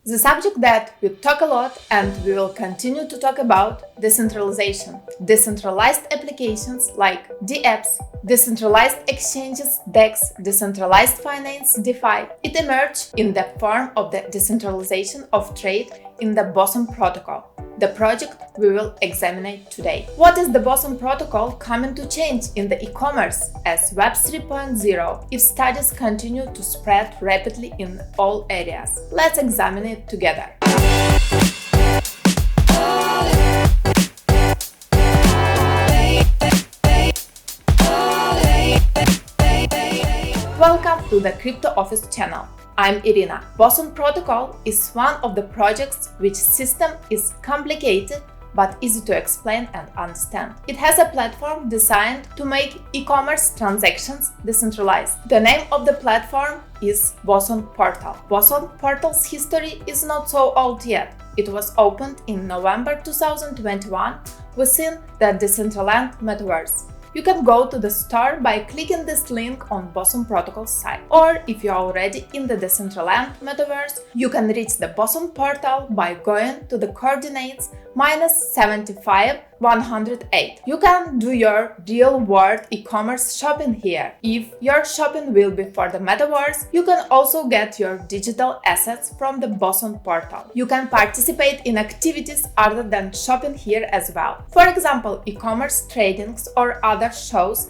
The subject that we talk a lot and we will continue to talk about: decentralization. Decentralized applications like dApps, decentralized exchanges, DEX, decentralized finance, DeFi. It emerged in the form of the decentralization of trade in the Boson Protocol, the project we will examine today. What is the Boson Protocol coming to change in the e-commerce as Web 3.0 if studies continue to spread rapidly in all areas? Let's examine it together. Welcome to the Kripto Office channel. I'm Iryna. Boson Protocol is one of the projects which system is complicated but easy to explain and understand. It has a platform designed to make e-commerce transactions decentralized. The name of the platform is Boson Portal. Boson Portal's history is not so old yet. It was opened in November 2021 within the Decentraland metaverse. You can go to the store by clicking this link on Boson Protocol's site. Or if you're already in the Decentraland metaverse, you can reach the Boson Portal by going to the coordinates -75 108. You can do your real-world e-commerce shopping here. If your shopping will be for the metaverse, you can also get your digital assets from the Boson Portal. You can participate in activities other than shopping here as well. For example, e-commerce tradings or other shows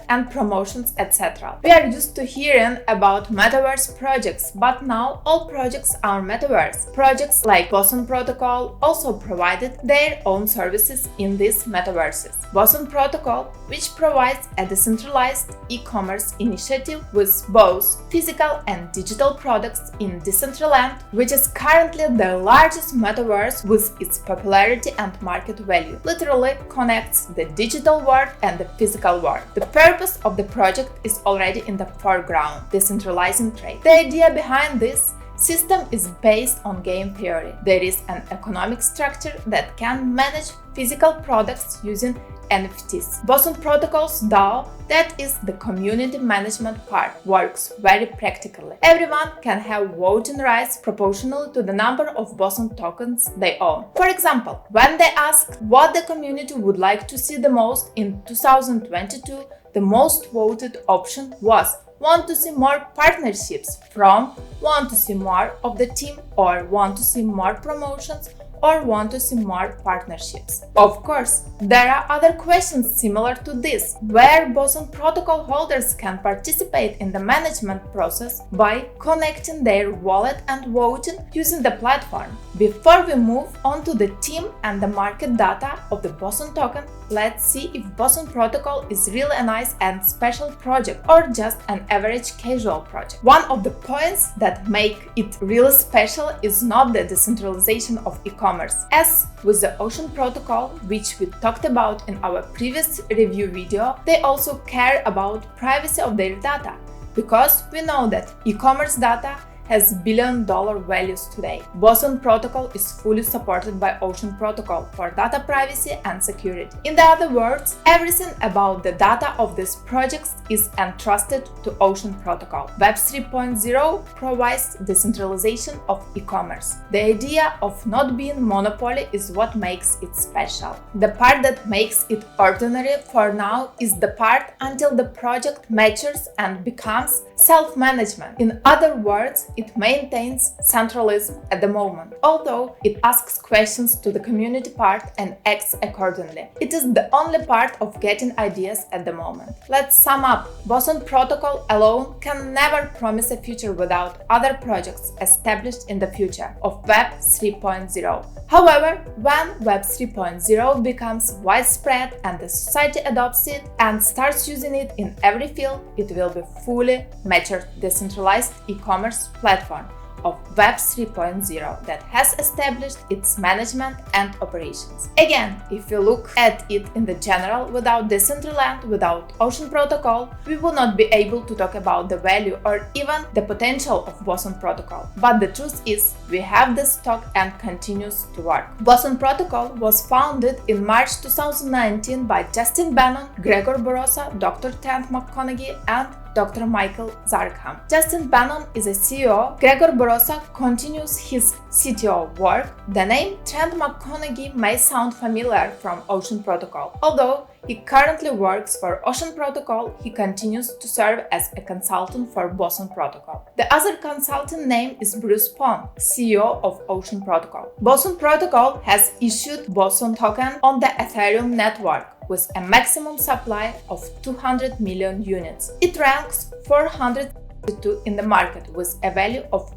and promotions, etc. We are used to hearing about metaverse projects, but now all projects are metaverse. Projects like Boson Protocol also provided their own services in these metaverses. Boson Protocol, which provides a decentralized e-commerce initiative with both physical and digital products in Decentraland, which is currently the largest metaverse with its popularity and market value, literally connects the digital world and the physical world. The purpose of the project is already in the foreground: decentralizing trade. The idea behind this system is based on game theory. There is an economic structure that can manage physical products using NFTs. Boson Protocol's DAO, that is the community management part, works very practically. Everyone can have voting rights proportional to the number of Boson tokens they own. For example, when they asked what the community would like to see the most in 2022, the most voted option was want to see more partnerships from, want to see more of the team, or want to see more promotions, or want to see more partnerships. Of course, there are other questions similar to this, where Boson Protocol holders can participate in the management process by connecting their wallet and voting using the platform. Before we move on to the team and the market data of the Boson token, let's see if Boson Protocol is really a nice and special project or just an average casual project. One of the points that make it really special is not the decentralization of e-commerce. As with the Ocean Protocol, which we talked about in our previous review video, they also care about privacy of their data, because we know that e-commerce data has billion-dollar values today. Boson Protocol is fully supported by Ocean Protocol for data privacy and security. In other words, everything about the data of these projects is entrusted to Ocean Protocol. Web 3.0 provides decentralization of e-commerce. The idea of not being monopoly is what makes it special. The part that makes it ordinary for now is the part until the project matures and becomes self-management. In other words, it maintains centralism at the moment, although it asks questions to the community part and acts accordingly. It is the only part of getting ideas at the moment. Let's sum up. Boson Protocol alone can never promise a future without other projects established in the future of Web 3.0. However, when Web 3.0 becomes widespread and the society adopts it and starts using it in every field, it will be fully matured decentralized e-commerce platform of Web 3.0 that has established its management and operations. Again, if we look at it in the general, without Decentraland, without Ocean Protocol, we will not be able to talk about the value or even the potential of Boson Protocol. But the truth is, we have this stock and continues to work. Boson Protocol was founded in March 2019 by Justin Bannon, Gregor Barossa, Dr. Trent McConaughey, and Dr. Michael Zargham. Justin Bannon is a CEO. Gregor Borosa continues his CTO work. The name Trent McConaughey may sound familiar from Ocean Protocol. Although he currently works for Ocean Protocol, he continues to serve as a consultant for Boson Protocol. The other consultant name is Bruce Pond, CEO of Ocean Protocol. Boson Protocol has issued Boson token on the Ethereum network with a maximum supply of 200 million units. It ranks 462 in the market with a value of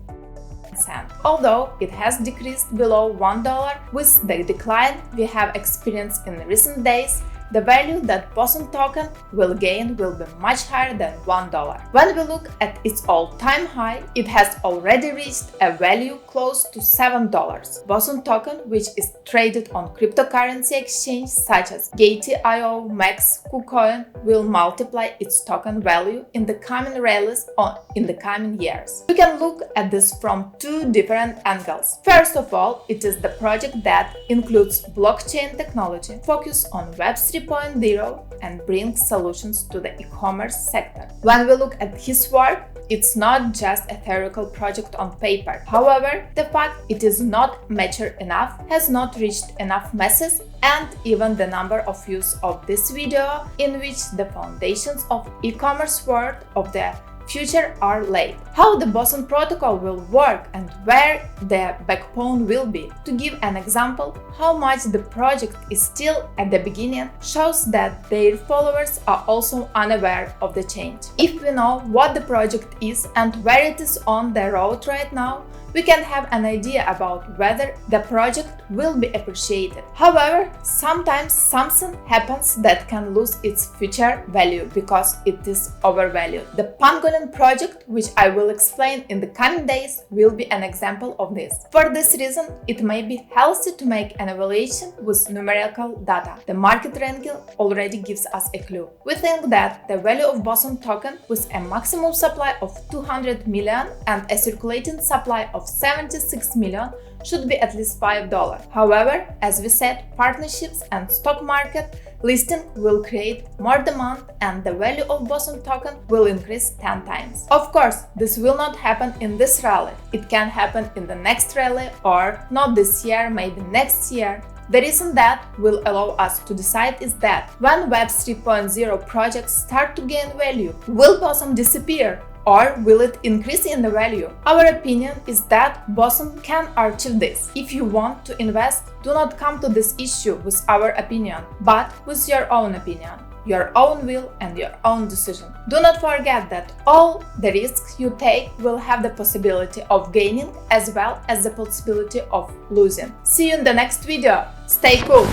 cent. Although it has decreased below $1 with the decline we have experienced in recent days, the value that Boson token will gain will be much higher than $1. When we look at its all-time high, it has already reached a value close to $7. Boson token, which is traded on cryptocurrency exchanges such as GATEIO, MEXC, KuCoin, will multiply its token value in the coming rallies or in the coming years. We can look at this from two different angles. First of all, it is the project that includes blockchain technology, focus on Web 3.0 and brings solutions to the e-commerce sector. When we look at his work, it's not just a theoretical project on paper. However, the fact it is not mature enough, has not reached enough masses, and even the number of views of this video in which the foundations of e-commerce world of the future are laid. How the Boson Protocol will work and where the backbone will be. To give an example, how much the project is still at the beginning shows that their followers are also unaware of the change. If we know what the project is and where it is on the road right now, we can have an idea about whether the project will be appreciated. However, sometimes something happens that can lose its future value because it is overvalued. The Pangolin project, which I will explain in the coming days, will be an example of this. For this reason, it may be healthy to make an evaluation with numerical data. The market ranking already gives us a clue. We think that the value of Boson token with a maximum supply of 200 million and a circulating supply of 76 million should be at least $5. However, as we said, partnerships and stock market listing will create more demand and the value of Boson token will increase 10 times. Of course, this will not happen in this rally. It can happen in the next rally or not this year, maybe next year. The reason that will allow us to decide is that when Web 3.0 projects start to gain value, will Boson disappear? Or will it increase in the value? Our opinion is that Boson can achieve this. If you want to invest, do not come to this issue with our opinion, but with your own opinion, your own will and your own decision. Do not forget that all the risks you take will have the possibility of gaining as well as the possibility of losing. See you in the next video. Stay cool!